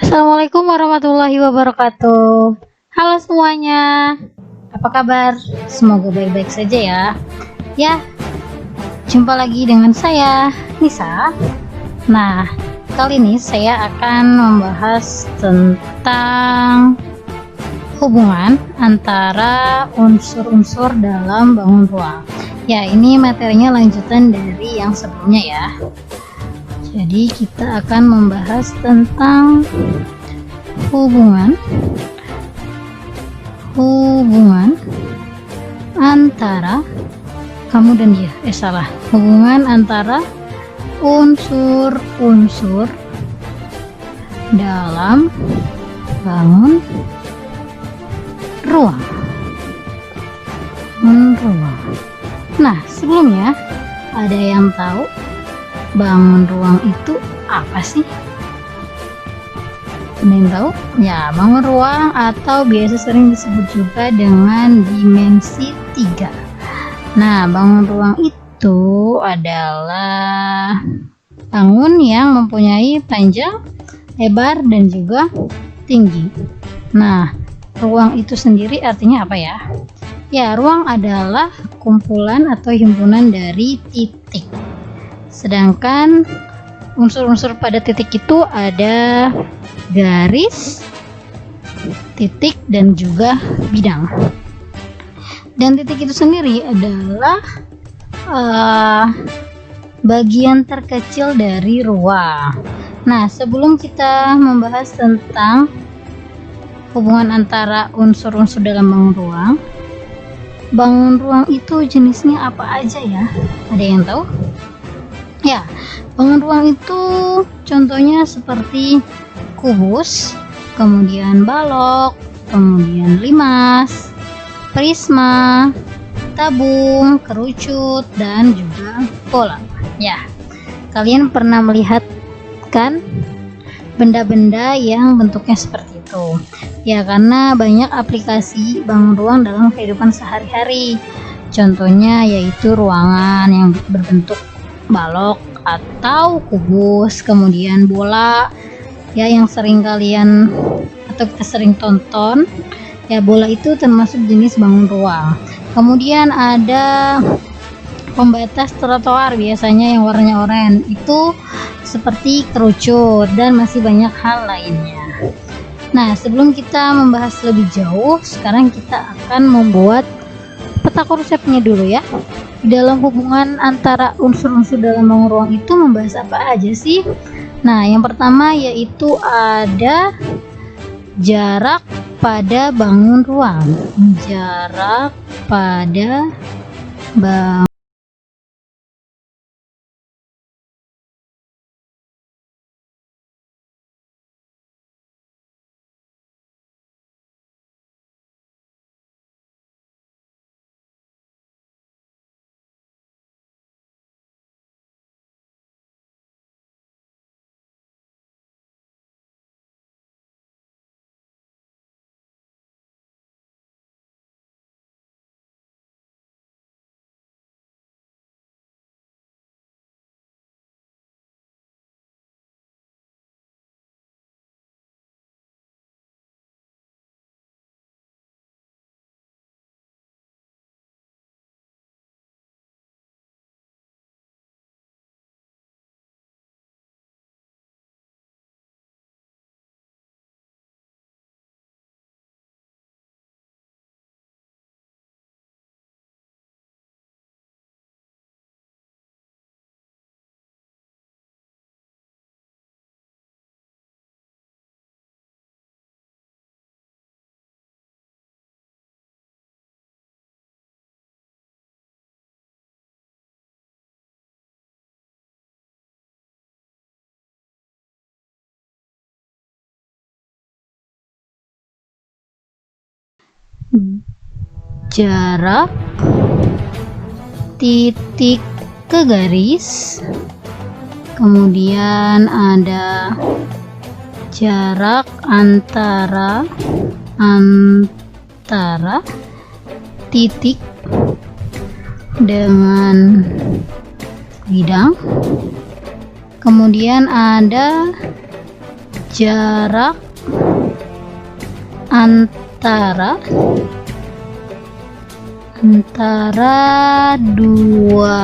Assalamualaikum warahmatullahi wabarakatuh. Halo semuanya, apa kabar? Semoga baik-baik saja ya. Ya, jumpa lagi dengan saya, Nisa. Nah, kali ini saya akan membahas tentang hubungan antara unsur-unsur dalam bangun ruang. Ya, ini materinya lanjutan dari yang sebelumnya ya. Jadi kita akan membahas tentang hubungan antara kamu dan dia. Hubungan antara unsur-unsur dalam bangun ruang. Nah, sebelumnya ada yang tahu bangun ruang itu apa sih? Ada yang tahu? Ya, bangun ruang atau biasa sering disebut juga dengan dimensi 3. Nah, bangun ruang itu adalah bangun yang mempunyai panjang, lebar, dan juga tinggi. Nah, ruang itu sendiri artinya apa ya? Ya, ruang adalah kumpulan atau himpunan dari titik. Sedangkan unsur-unsur pada titik itu ada garis, titik, dan juga bidang. Dan titik itu sendiri adalah bagian terkecil dari ruang. Nah, sebelum kita membahas tentang hubungan antara unsur-unsur dalam bangun ruang itu jenisnya apa aja ya? Ada yang tahu? Ya, bangun ruang itu contohnya seperti kubus, kemudian balok, kemudian limas, prisma, tabung, kerucut, dan juga bola. Ya, kalian pernah melihat kan benda-benda yang bentuknya seperti itu? Ya, karena banyak aplikasi bangun ruang dalam kehidupan sehari-hari. Contohnya yaitu ruangan yang berbentuk balok atau kubus, kemudian bola ya yang sering kalian atau kita sering tonton ya. Bola itu termasuk jenis bangun ruang. Kemudian ada pembatas trotoar biasanya yang warnanya oranye, itu seperti kerucut, dan masih banyak hal lainnya. Nah, sebelum kita membahas lebih jauh, sekarang kita akan membuat peta konsepnya dulu ya. Dalam hubungan antara unsur-unsur dalam bangun ruang itu membahas apa aja sih? Nah, yang pertama yaitu ada jarak pada bangun ruang. Jarak pada bangun jarak titik ke garis, kemudian ada jarak antara titik dengan bidang, kemudian ada jarak antara dua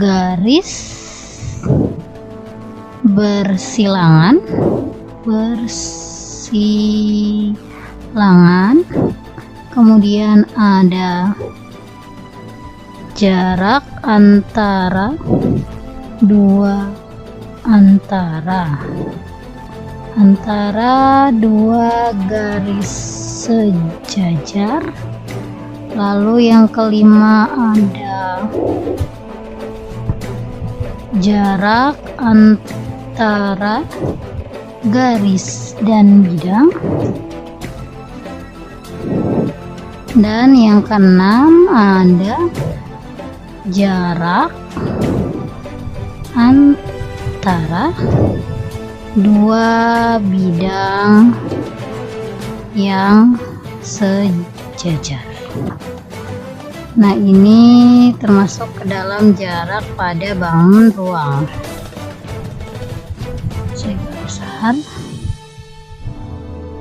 garis bersilangan, kemudian ada jarak antara dua garis sejajar. Lalu yang kelima ada jarak antara garis dan bidang. Dan yang keenam ada jarak antara dua bidang yang sejajar. Nah, ini termasuk ke dalam jarak pada bangun ruang. Saya gariskan.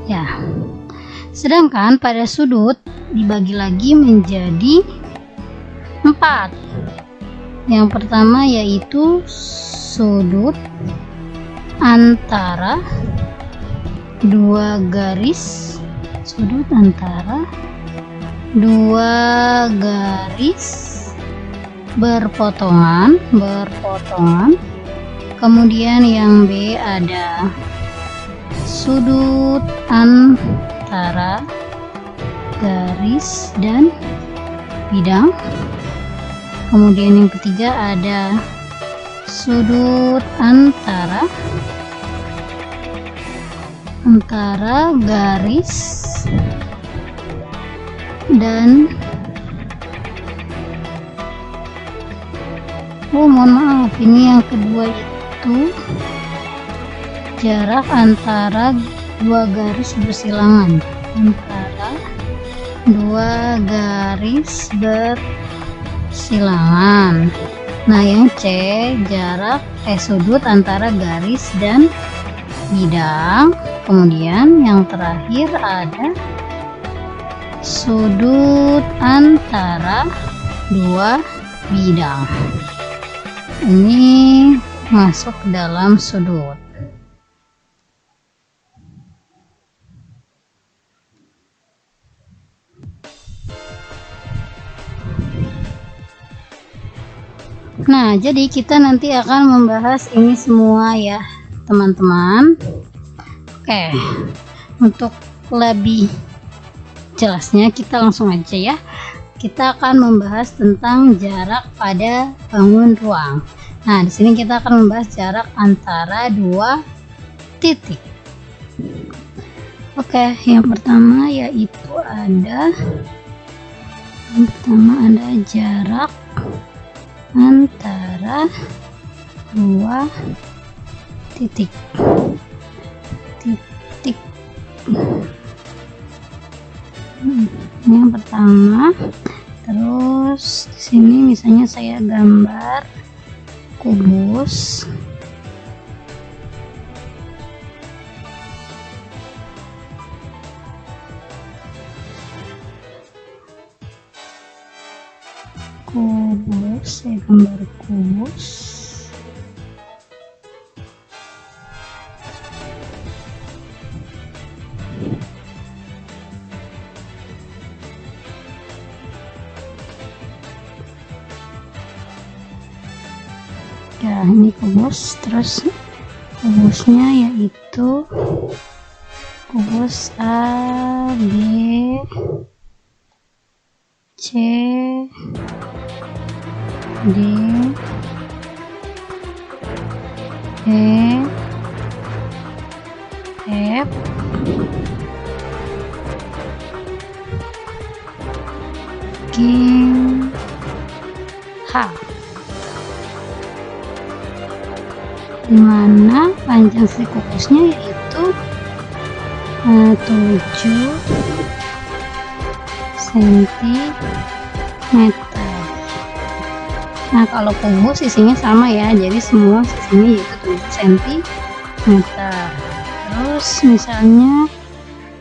Ya. Sedangkan pada sudut dibagi lagi menjadi 4. Yang pertama yaitu sudut antara dua garis, berpotongan. Kemudian yang B ada sudut antara garis dan bidang. Kemudian yang ketiga ada sudut antara garis dan mohon maaf, ini yang kedua itu jarak antara dua garis bersilangan, Nah, yang C jarak sudut antara garis dan bidang. Kemudian yang terakhir ada sudut antara dua bidang. Ini masuk dalam sudut. Nah, jadi kita nanti akan membahas ini semua ya, teman-teman. Oke, untuk lebih jelasnya kita langsung aja ya. Kita akan membahas tentang jarak pada bangun ruang. Nah, di sini kita akan membahas jarak antara dua titik. Oke, yang pertama yaitu ada jarak antara dua titik. Ini yang pertama. Terus di sini misalnya saya gambar kubus. Saya gambar kubus. Ya, ini kubus. Terus kubusnya yaitu kubus A, B, C, D, E, F, G, H. Dimana panjang si kubusnya yaitu 7 cm. Nah, kalau kubus isinya sama ya, jadi semua sisinya yaitu 7 cm. meter. Terus misalnya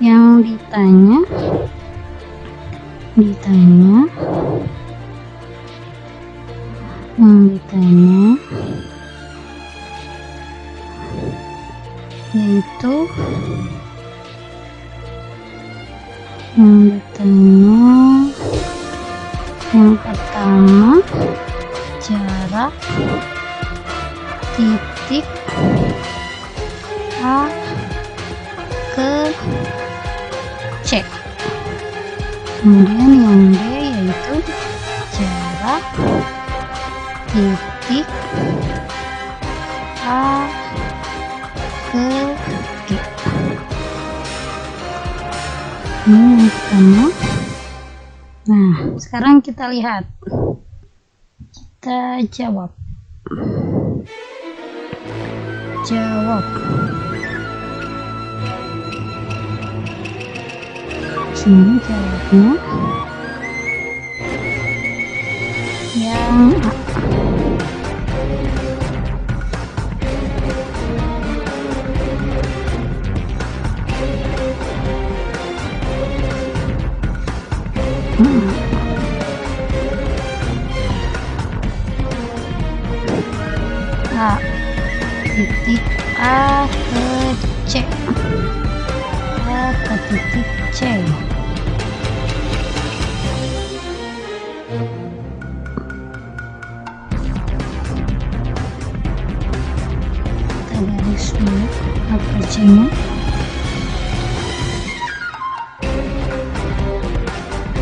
yang ditanya yaitu yang pertama jarak titik A ke C. Kemudian yang B yaitu jarak titik A ke G. Ini yang pertama. Nah, sekarang kita lihat. Kita jawab. Sini jawabnya yang A. A titik A ke C. A ke titik C. Kita garis dulu A ke C nya.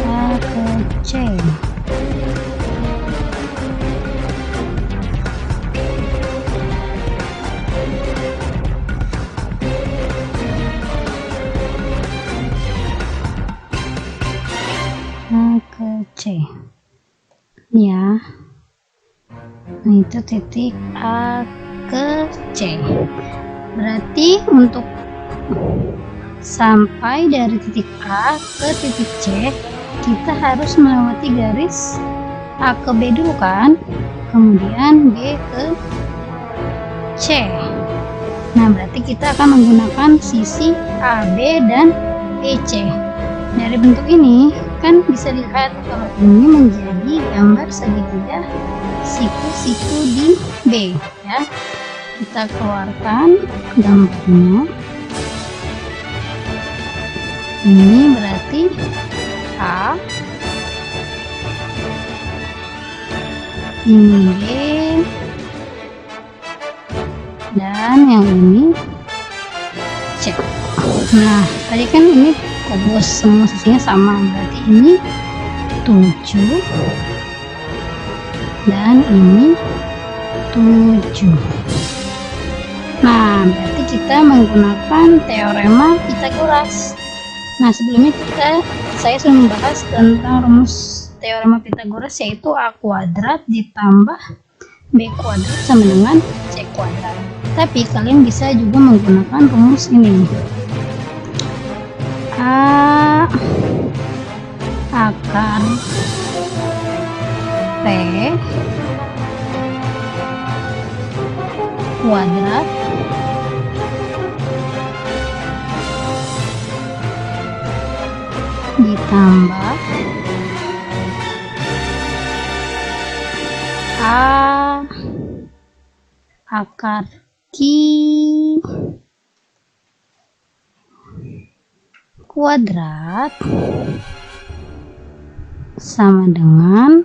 A ke C. C ya. Nah, itu titik A ke C. Berarti untuk sampai dari titik A ke titik C, kita harus melewati garis A ke B dulu kan, kemudian B ke C. Nah, berarti kita akan menggunakan sisi AB dan BC. Dari bentuk ini kan bisa dilihat kalau ini menjadi gambar segitiga siku-siku di B ya. Kita keluarkan gambarnya. Ini berarti A, ini B, dan yang ini C. Nah, tadi kan ini kubus, semua sisinya sama, berarti ini 7 dan ini 7. Nah, berarti kita menggunakan teorema Pythagoras. Nah, sebelumnya saya sudah membahas tentang rumus teorema Pythagoras, yaitu A kuadrat ditambah B kuadrat sama dengan C kuadrat. Tapi kalian bisa juga menggunakan rumus ini. A akar P kuadrat ditambah A akar Q kuadrat sama dengan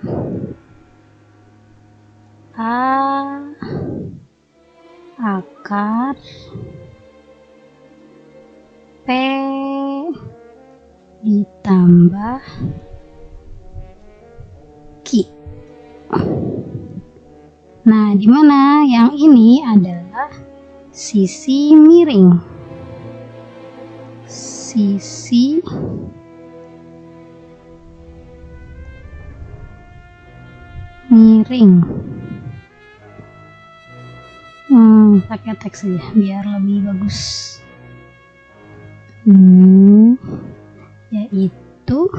A akar P ditambah Q. Nah, dimana yang ini adalah sisi miring. Sisi miring. Pakai teks saja biar lebih bagus. Yaitu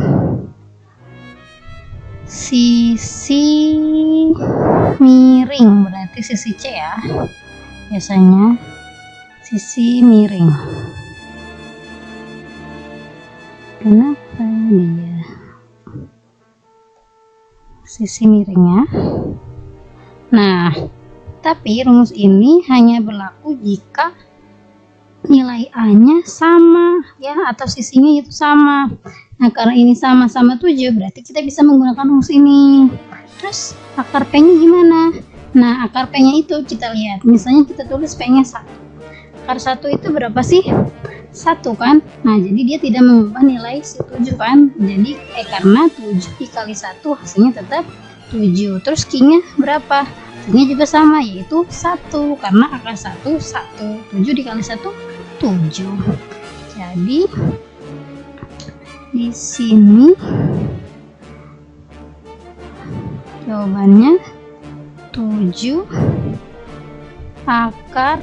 sisi miring, berarti sisi C ya. Biasanya sisi miring. Kenapa dia sisi miringnya? Nah, tapi rumus ini hanya berlaku jika nilai A-nya sama ya, atau sisinya itu sama. Nah, karena ini sama-sama 7, berarti kita bisa menggunakan rumus ini. Terus akar P-nya gimana? Nah, akar P-nya itu kita lihat. Misalnya kita tulis P-nya 1. Akar 1 itu berapa sih? 1 kan? Nah, jadi dia tidak mengubah nilai si 7 kan? Jadi karena 7 dikali 1 hasilnya tetap 7. Terus Q-nya berapa? Q-nya juga sama, yaitu 1. Karena akar 1, 1. 7 dikali 1, 7. Jadi di sini jawabannya 7 akar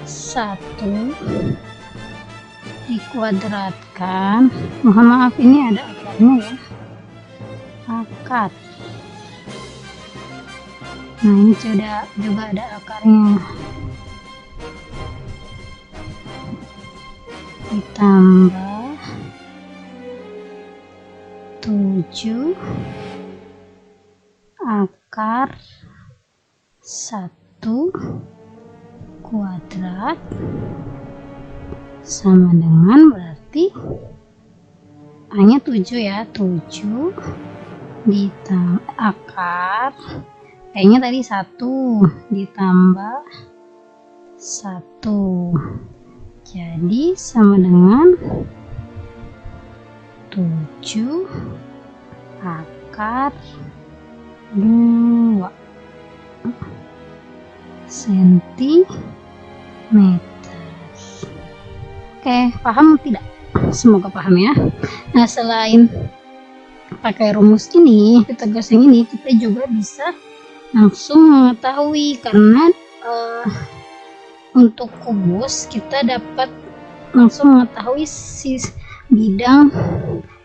1 dikuadratkan, mohon maaf ini ada akarnya ya, akar. Nah, ini juga ada akarnya, ditambah 7 akar 1 kuadrat sama dengan, berarti A-nya 7 ya, 7 ditambah akar P-nya tadi 1 ditambah 1, jadi sama dengan 7 akar 2 cm. Oke, paham tidak? Semoga paham ya. Nah, selain pakai rumus ini, Pythagoras yang ini, kita juga bisa langsung mengetahui, karena untuk kubus kita dapat langsung mengetahui si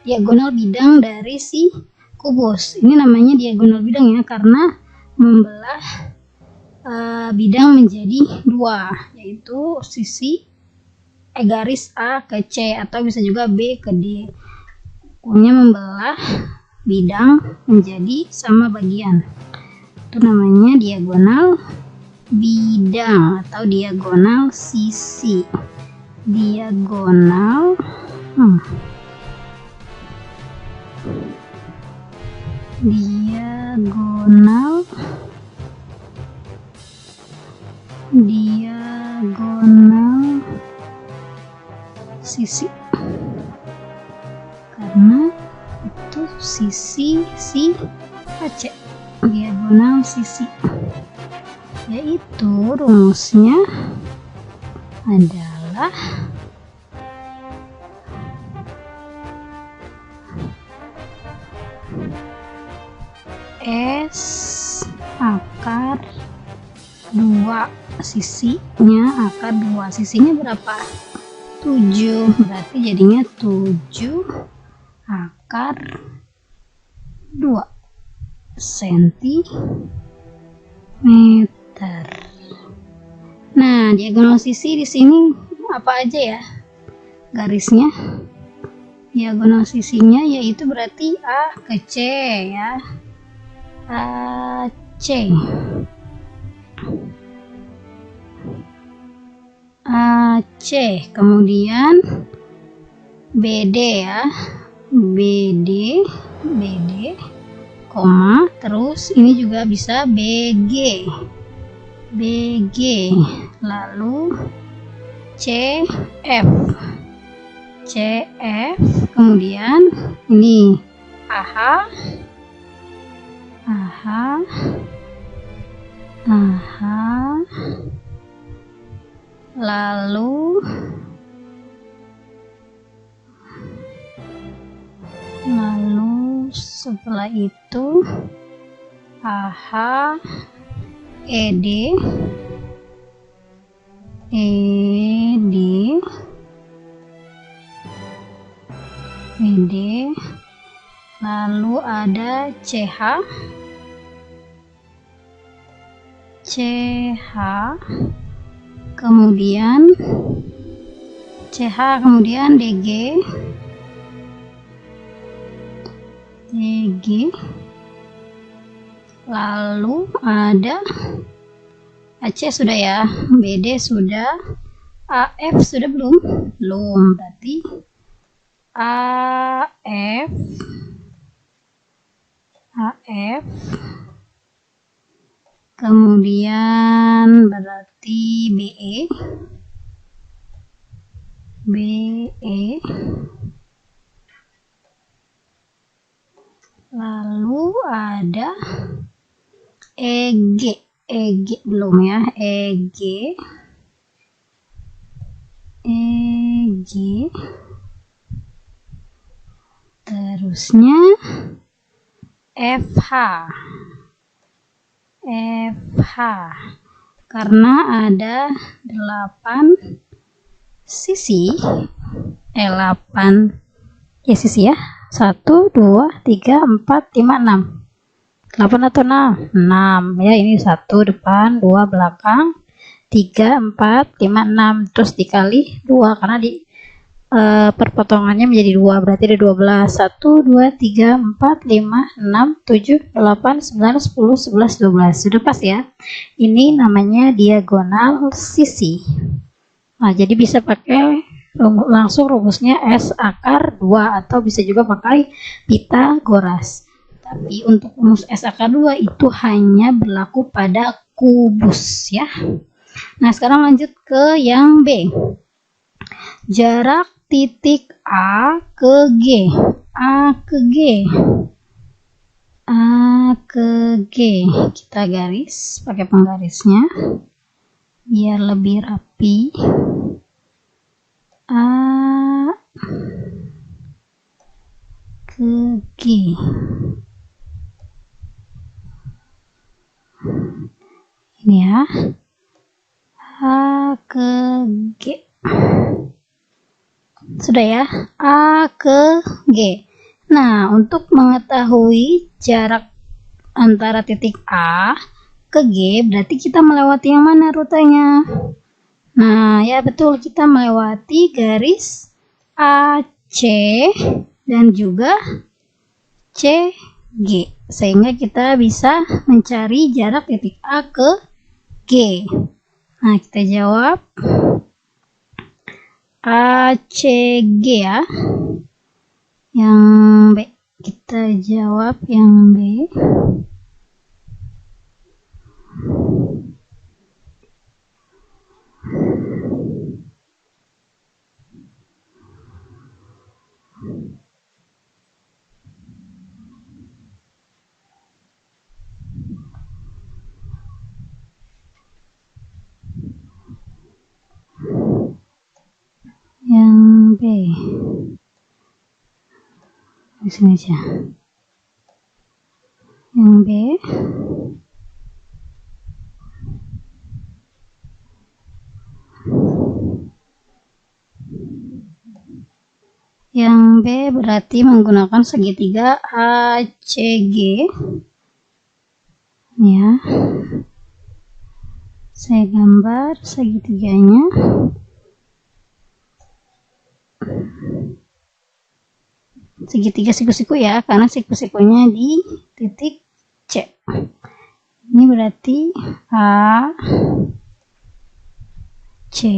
diagonal bidang dari si kubus. Ini namanya diagonal bidang ya, karena membelah bidang menjadi 2, yaitu sisi garis A ke C, atau bisa juga B ke D. Pokoknya membelah bidang menjadi sama bagian. Itu namanya diagonal bidang atau diagonal sisi. Diagonal diagonal sisi, karena itu sisi si AC, diagonal sisi, yaitu rumusnya adalah S akar 2, sisinya akar 2, sisinya berapa? 7, berarti jadinya 7 akar 2 cm. Nah, diagonal sisi di sini apa aja ya garisnya? Diagonal sisinya yaitu berarti A ke C ya, AC, AC, kemudian BD ya, BD, koma, terus ini juga bisa BG, lalu CF, kemudian ini AH, lalu setelah itu AH, ED, lalu ada CH, kemudian CH, kemudian DG, lalu ada AC sudah ya, BD sudah, AF sudah belum? Belum, berarti AF, kemudian berarti BE, lalu ada EG, belum ya, EG, terusnya FH, karena ada 8 sisi, 8 ya sisi ya, 1, 2, 3, 4, 5, 6, 8 atau 6? 6 ya, ini 1 depan, 2 belakang, 3, 4, 5, 6, terus dikali 2 karena di perpotongannya menjadi 2, berarti ada 12. 1, 2, 3, 4, 5, 6, 7, 8, 9, 10, 11, 12. Sudah pas ya. Ini namanya diagonal sisi. Nah, jadi bisa pakai langsung rumusnya S akar 2 atau bisa juga pakai Pitagoras. Tapi untuk rumus S akar 2 itu hanya berlaku pada kubus ya. Nah, sekarang lanjut ke yang B. Jarak titik A ke G. Kita garis pakai penggarisnya biar lebih rapi. A ke G. Ini ya. A ke G. Sudah ya, A ke G. Nah, untuk mengetahui jarak antara titik A ke G, berarti kita melewati yang mana rutenya? Nah, ya betul, kita melewati garis AC dan juga CG. Sehingga kita bisa mencari jarak titik A ke G. Nah, kita jawab ACG ya. Yang B. Kita jawab yang B. Yang B. Di sini aja. Yang B. Yang B berarti menggunakan segitiga ACG. Ya. Saya gambar segitiganya. Segitiga siku-siku ya, karena siku-sikunya di titik C. Ini berarti A, C,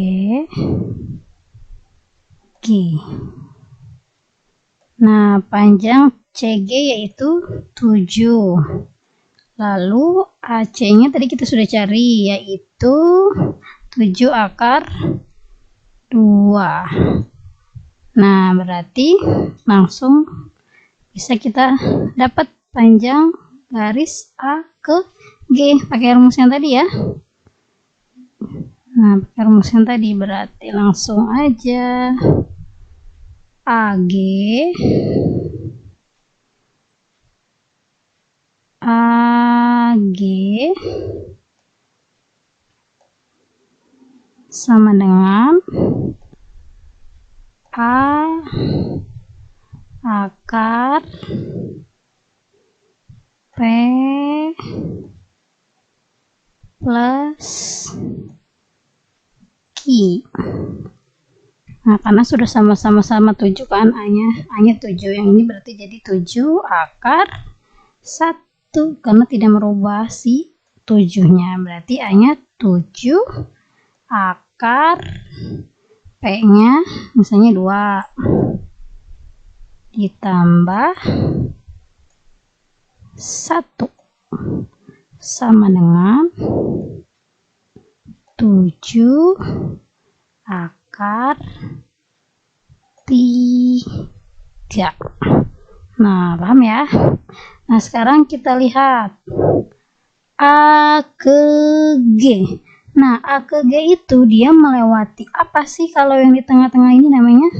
G. Nah, panjang CG yaitu 7. Lalu AC-nya tadi kita sudah cari, yaitu 7 akar 2. Nah, berarti langsung bisa kita dapat panjang garis A ke G pakai rumus yang tadi ya. Nah, pakai rumus yang tadi berarti langsung aja AG sama dengan A akar P plus kaki. Nah, karena sudah sama-sama 7 kan, A-nya 7. Yang ini berarti jadi 7 akar 1 karena tidak merubah si 7-nya. Berarti A-nya 7 akar P-nya misalnya 2 ditambah 1 sama dengan 7 akar 3. Nah, paham ya? Nah, sekarang kita lihat A ke G. Nah, A ke G itu dia melewati apa sih kalau yang di tengah-tengah ini namanya?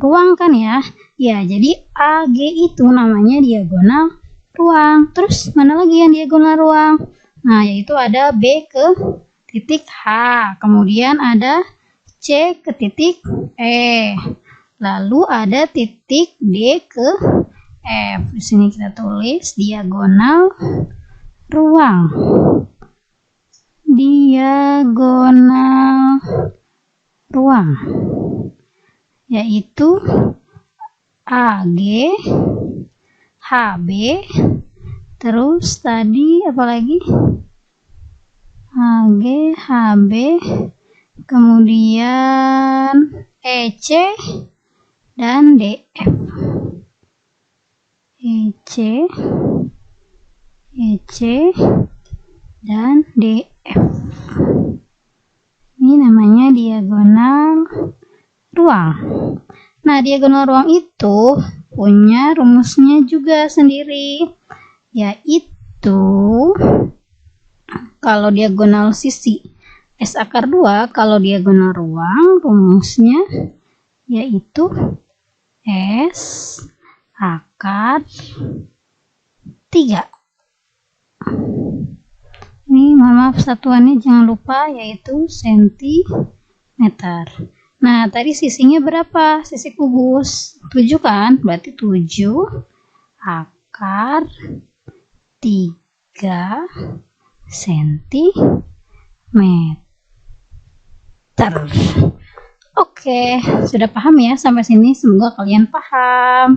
Ruang kan ya? Ya, jadi AG itu namanya diagonal ruang. Terus mana lagi yang diagonal ruang? Nah, yaitu ada B ke titik H. Kemudian ada C ke titik E. Lalu ada titik D ke F. Di sini kita tulis diagonal ruang. Diagonal ruang. Yaitu AG, HB, terus tadi apa lagi? AG, HB, kemudian EC dan DF. EC, EC dan DF. Ini namanya diagonal ruang. Nah, diagonal ruang itu punya rumusnya juga sendiri, yaitu kalau diagonal sisi S akar 2, kalau diagonal ruang rumusnya yaitu S akar 3. Ini mohon maaf satuannya jangan lupa yaitu sentimeter. Nah, tadi sisinya berapa? Sisi kubus 7 kan? Berarti 7 akar 3 sentimeter. Oke, sudah paham ya sampai sini? Semoga kalian paham.